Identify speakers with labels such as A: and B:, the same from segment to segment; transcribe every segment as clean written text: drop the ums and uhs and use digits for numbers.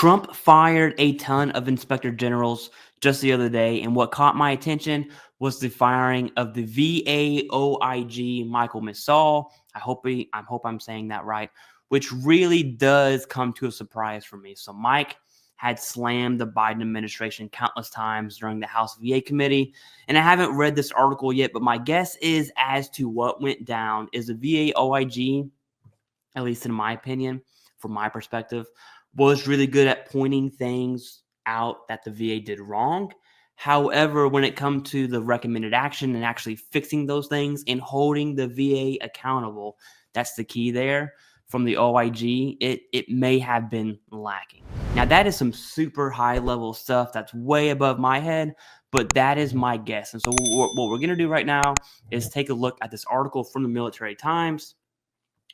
A: Trump fired a ton of inspector generals just the other day, and what caught my attention was the firing of the VAOIG Michael Missal. I hope I'm saying that right, which really does come to a surprise for me. So Mike had slammed the Biden administration countless times during the House VA committee, and I haven't read this article yet, but my guess is as to what went down is the VAOIG, at least in my opinion, from my perspective, was really good at pointing things out that the VA did wrong. However, when it comes to the recommended action and actually fixing those things and holding the VA accountable, that's the key there. From the OIG, it may have been lacking. Now, that is some super high level stuff that's way above my head, but that is my guess. And so what we're going to do right now is take a look at this article from the Military Times.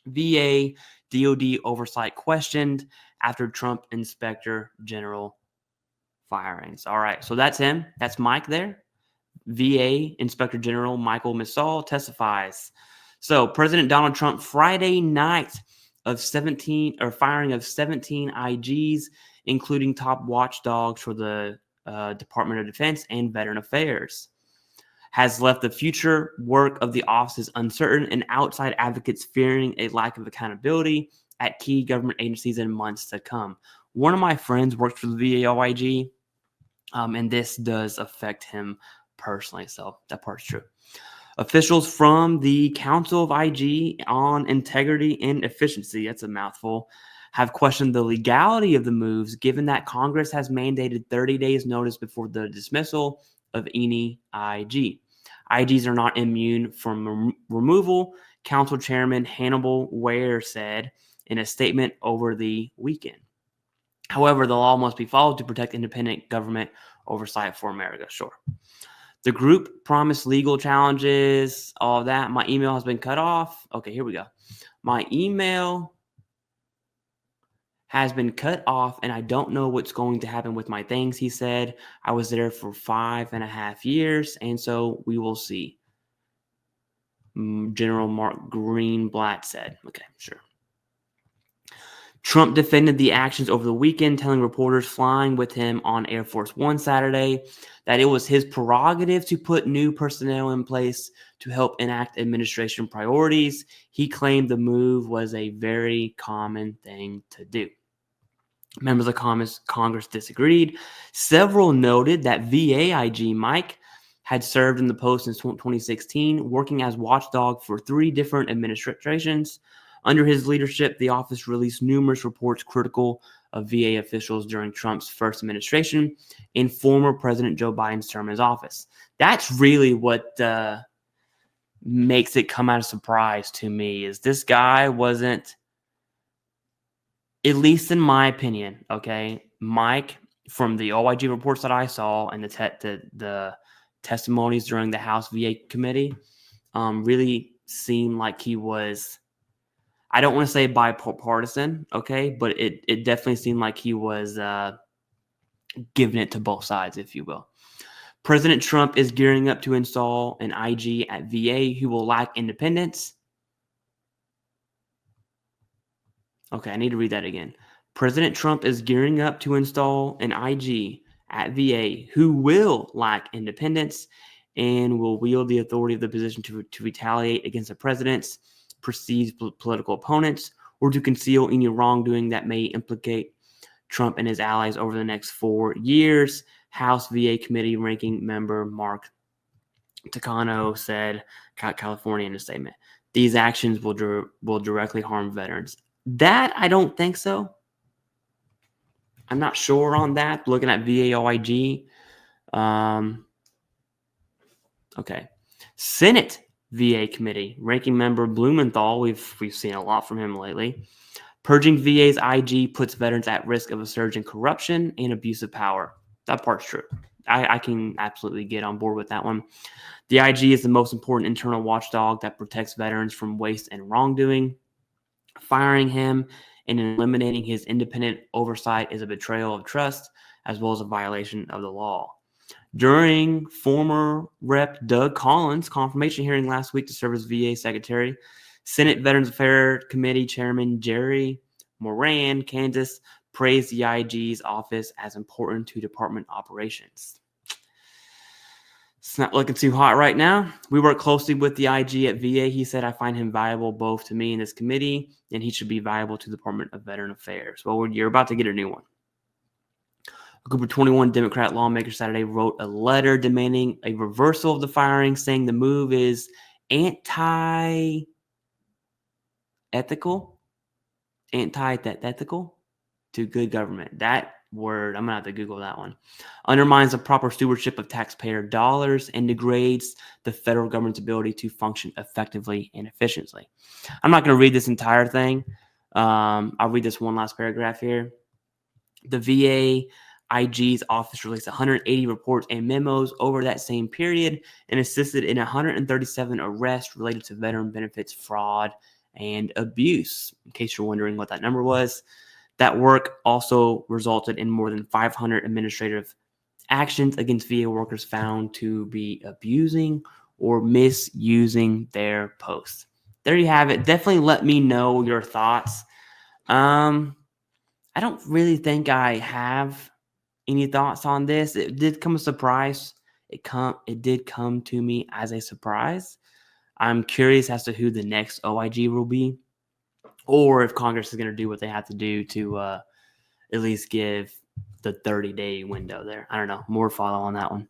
A: VA DOD oversight questioned after Trump Inspector General firings. All right, so that's him. That's Mike there. VA Inspector General Michael Missal testifies. So President Donald Trump Friday night of firing of 17 IGs, including top watchdogs for the Department of Defense and Veteran Affairs, has left the future work of the offices uncertain and outside advocates fearing a lack of accountability at key government agencies in months to come. One of my friends works for the VAOIG, and this does affect him personally, so that part's true. Officials from the Council of IG on Integrity and Efficiency, that's a mouthful, have questioned the legality of the moves given that Congress has mandated 30 days notice before the dismissal of any IG. IGs are not immune from removal, Council Chairman Hannibal Ware said in a statement over the weekend. However, the law must be followed to protect independent government oversight for America. Sure. The group promised legal challenges, all of that. My email has been cut off. Okay, here we go. My email has been cut off, and I don't know what's going to happen with my things, he said. I was there for 5.5 years, and so we will see. General Mark Greenblatt said. Okay, sure. Trump defended the actions over the weekend, telling reporters flying with him on Air Force One Saturday that it was his prerogative to put new personnel in place to help enact administration priorities. He claimed the move was a very common thing to do. Members of Congress disagreed. Several noted that VAIG Mike had served in the post since 2016, working as watchdog for 3 different administrations. Under his leadership, the office released numerous reports critical of VA officials during Trump's first administration and former President Joe Biden's term in his office. That's really what makes it come out of surprise to me, is this guy wasn't, at least in my opinion, okay, Mike, from the OIG reports that I saw and the testimonies during the House VA committee, really seemed like he was, I don't want to say bipartisan, okay, but it definitely seemed like he was giving it to both sides, if you will. President Trump is gearing up to install an IG at VA who will lack independence. Okay, I need to read that again. President Trump is gearing up to install an IG at VA who will lack independence and will wield the authority of the position to retaliate against the president's perceived political opponents or to conceal any wrongdoing that may implicate Trump and his allies over the next 4 years. House VA Committee Ranking Member Mark Takano said, California, in a statement. These actions will directly harm veterans. That, I don't think so. I'm not sure on that. Looking at VAOIG. Okay. Senate VA Committee Ranking Member Blumenthal. We've seen a lot from him lately. Purging VA's IG puts veterans at risk of a surge in corruption and abuse of power. That part's true. I can absolutely get on board with that one. The IG is the most important internal watchdog that protects veterans from waste and wrongdoing. Firing him and eliminating his independent oversight is a betrayal of trust as well as a violation of the law. During former Rep. Doug Collins' confirmation hearing last week to serve as VA Secretary, Senate Veterans Affairs Committee Chairman Jerry Moran, Kansas, praised the IG's office as important to department operations. It's not looking too hot right now. We work closely with the IG at VA. He said, I find him valuable both to me and this committee, and he should be valuable to the Department of Veteran Affairs. Well, you're about to get a new one. A group of 21 Democrat lawmakers Saturday wrote a letter demanding a reversal of the firing, saying the move is antithetical to good government. That word, I'm going to have to Google that one. Undermines the proper stewardship of taxpayer dollars and degrades the federal government's ability to function effectively and efficiently. I'm not going to read this entire thing. I'll read this one last paragraph here. The VA IG's office released 180 reports and memos over that same period and assisted in 137 arrests related to veteran benefits fraud and abuse. In case you're wondering what that number was, that work also resulted in more than 500 administrative actions against VA workers found to be abusing or misusing their posts. There you have it. Definitely let me know your thoughts. I don't really think I have any thoughts on this. It did come as a surprise. It did come to me as a surprise. I'm curious as to who the next OIG will be, or if Congress is going to do what they have to do to at least give the 30-day window there. I don't know. More follow on that one.